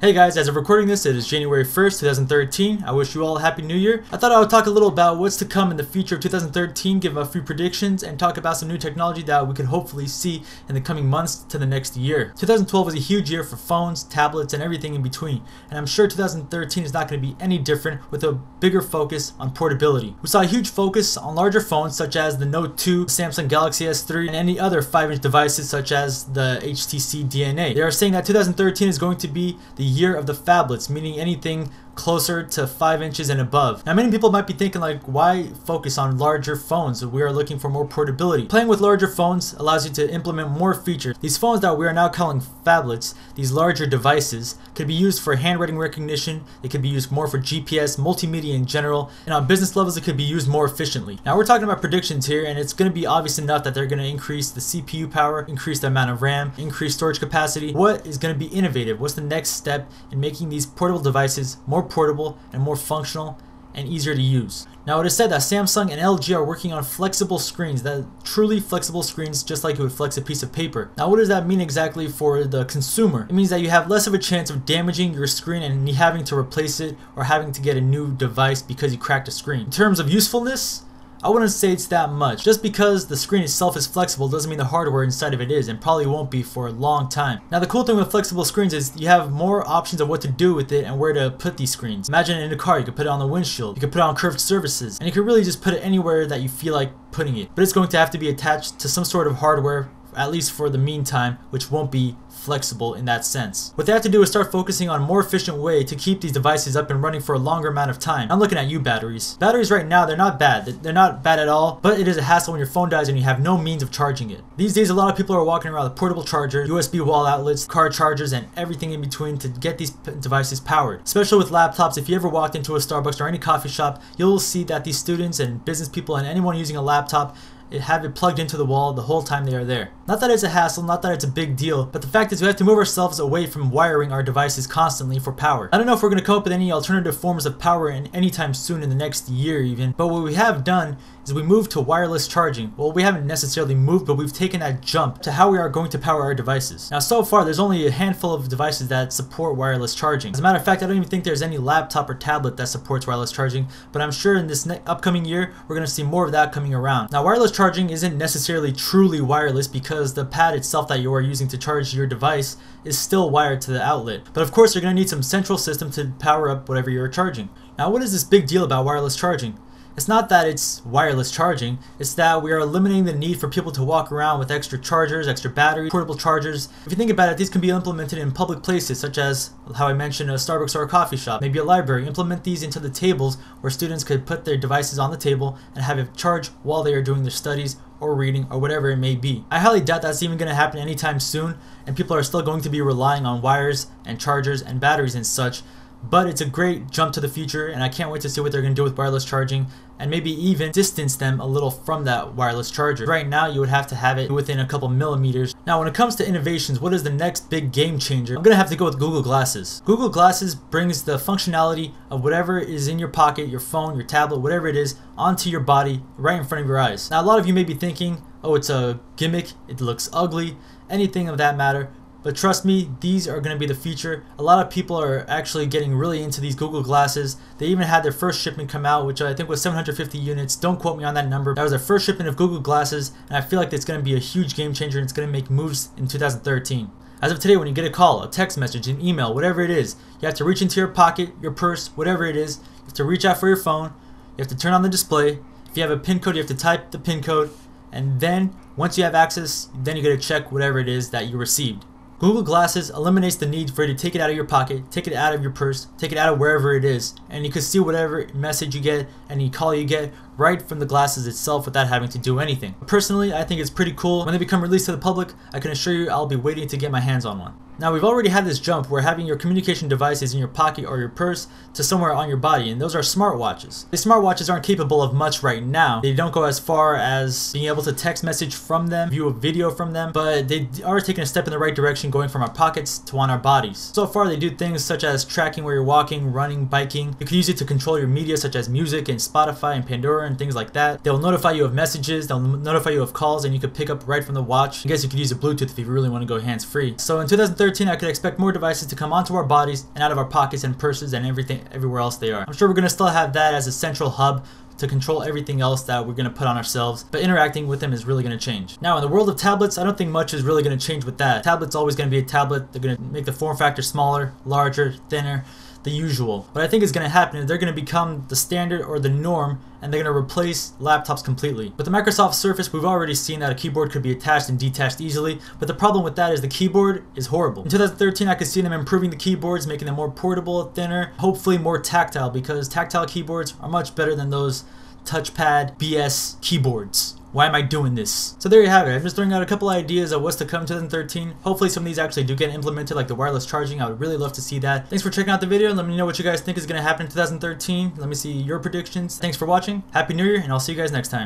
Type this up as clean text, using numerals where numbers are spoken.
Hey guys, as of recording this, it is January 1st, 2013. I wish you all a happy new year. I thought I would talk a little about what's to come in the future of 2013, give a few predictions, and talk about some new technology that we could hopefully see in the coming months to the next year. 2012 was a huge year for phones, tablets, and everything in between, and I'm sure 2013 is not going to be any different with a bigger focus on portability. We saw a huge focus on larger phones such as the Note 2, Samsung Galaxy S3, and any other 5-inch devices such as the HTC DNA. They are saying that 2013 is going to be the year of the phablets, meaning anything closer to 5 inches and above. Now many people might be thinking like, why focus on larger phones? We are looking for more portability. Playing with larger phones allows you to implement more features. These phones that we are now calling phablets, these larger devices, could be used for handwriting recognition, it could be used more for GPS, multimedia in general, and on business levels it could be used more efficiently. Now we're talking about predictions here, and it's going to be obvious enough that they're going to increase the CPU power, increase the amount of RAM, increase storage capacity. What is going to be innovative? What's the next step in making these portable devices more portable and more functional and easier to use? Now it is said that Samsung and LG are working on flexible screens, that truly flexible screens, just like you would flex a piece of paper. Now what does that mean exactly for the consumer? It means that you have less of a chance of damaging your screen and having to replace it or having to get a new device because you cracked a screen. In terms of usefulness, I wouldn't say it's that much. Just because the screen itself is flexible doesn't mean the hardware inside of it is, and probably won't be for a long time. Now the cool thing with flexible screens is you have more options of what to do with it and where to put these screens. Imagine in a car, you could put it on the windshield, you could put it on curved surfaces, and you could really just put it anywhere that you feel like putting it. But it's going to have to be attached to some sort of hardware, at least for the meantime, which won't be flexible in that sense. What they have to do is start focusing on a more efficient way to keep these devices up and running for a longer amount of time. I'm looking at you batteries. Batteries right now, they're not bad. They're not bad at all, but it is a hassle when your phone dies and you have no means of charging it. These days, a lot of people are walking around with portable chargers, USB wall outlets, car chargers, and everything in between to get these devices powered. Especially with laptops, if you ever walked into a Starbucks or any coffee shop, you'll see that these students and business people and anyone using a laptop have it plugged into the wall the whole time they are there. Not that it's a hassle, not that it's a big deal, but the fact is we have to move ourselves away from wiring our devices constantly for power. I don't know if we're going to come up with any alternative forms of power anytime soon in the next year even, but what we have done is we moved to wireless charging. Well, we haven't necessarily moved, but we've taken that jump to how we are going to power our devices. Now so far there's only a handful of devices that support wireless charging. As a matter of fact, I don't even think there's any laptop or tablet that supports wireless charging, but I'm sure in this upcoming year we're going to see more of that coming around. Now wireless charging isn't necessarily truly wireless because the pad itself that you are using to charge your device is still wired to the outlet. But of course you're going to need some central system to power up whatever you're charging. Now what is this big deal about wireless charging? It's not that it's wireless charging, it's that we are eliminating the need for people to walk around with extra chargers, extra batteries, portable chargers. If you think about it, these can be implemented in public places such as, how I mentioned, a Starbucks or a coffee shop, maybe a library. Implement these into the tables where students could put their devices on the table and have it charge while they are doing their studies or reading or whatever it may be. I highly doubt that's even going to happen anytime soon, and people are still going to be relying on wires and chargers and batteries and such. But it's a great jump to the future, and I can't wait to see what they're going to do with wireless charging and maybe even distance them a little from that wireless charger. Right now you would have to have it within a couple millimeters. Now when it comes to innovations, what is the next big game changer? I'm going to have to go with Google Glasses. Google Glasses brings the functionality of whatever is in your pocket, your phone, your tablet, whatever it is, onto your body right in front of your eyes. Now a lot of you may be thinking, oh, it's a gimmick, it looks ugly, anything of that matter. But trust me, these are going to be the future. A lot of people are actually getting really into these Google Glasses. They even had their first shipment come out, which I think was 750 units. Don't quote me on that number. That was their first shipment of Google Glasses, and I feel like it's going to be a huge game changer and it's going to make moves in 2013. As of today, when you get a call, a text message, an email, whatever it is, you have to reach into your pocket, your purse, whatever it is. You have to reach out for your phone. You have to turn on the display. If you have a PIN code, you have to type the PIN code. And then, once you have access, then you get to check whatever it is that you received. Google Glasses eliminates the need for you to take it out of your pocket, take it out of your purse, take it out of wherever it is, and you can see whatever message you get, any call you get, right from the glasses itself without having to do anything. Personally, I think it's pretty cool. When they become released to the public, I can assure you I'll be waiting to get my hands on one. Now we've already had this jump where having your communication devices in your pocket or your purse to somewhere on your body, and those are smartwatches. The smartwatches aren't capable of much right now. They don't go as far as being able to text message from them, view a video from them, but they are taking a step in the right direction, going from our pockets to on our bodies. So far they do things such as tracking where you're walking, running, biking. You can use it to control your media such as music and Spotify and Pandora and things like that. They'll notify you of messages, they'll notify you of calls, and you could pick up right from the watch. I guess you could use a Bluetooth if you really want to go hands-free. So in 2013 2013, I could expect more devices to come onto our bodies and out of our pockets and purses and everywhere else they are. I'm sure we're going to still have that as a central hub to control everything else that we're going to put on ourselves, but interacting with them is really going to change. Now, in the world of tablets, I don't think much is really going to change with that. Tablet's always going to be a tablet. They're going to make the form factor smaller, larger, thinner, the usual. What I think is going to happen is they're going to become the standard or the norm, and they're going to replace laptops completely. With the Microsoft Surface, we've already seen that a keyboard could be attached and detached easily, but the problem with that is the keyboard is horrible. In 2013, I could see them improving the keyboards, making them more portable, thinner, hopefully more tactile, because tactile keyboards are much better than those touchpad BS keyboards. Why am I doing this? So there you have it. I'm just throwing out a couple ideas of what's to come in 2013. Hopefully some of these actually do get implemented, like the wireless charging. I would really love to see that. Thanks for checking out the video. Let me know what you guys think is going to happen in 2013. Let me see your predictions. Thanks for watching. Happy New Year, and I'll see you guys next time.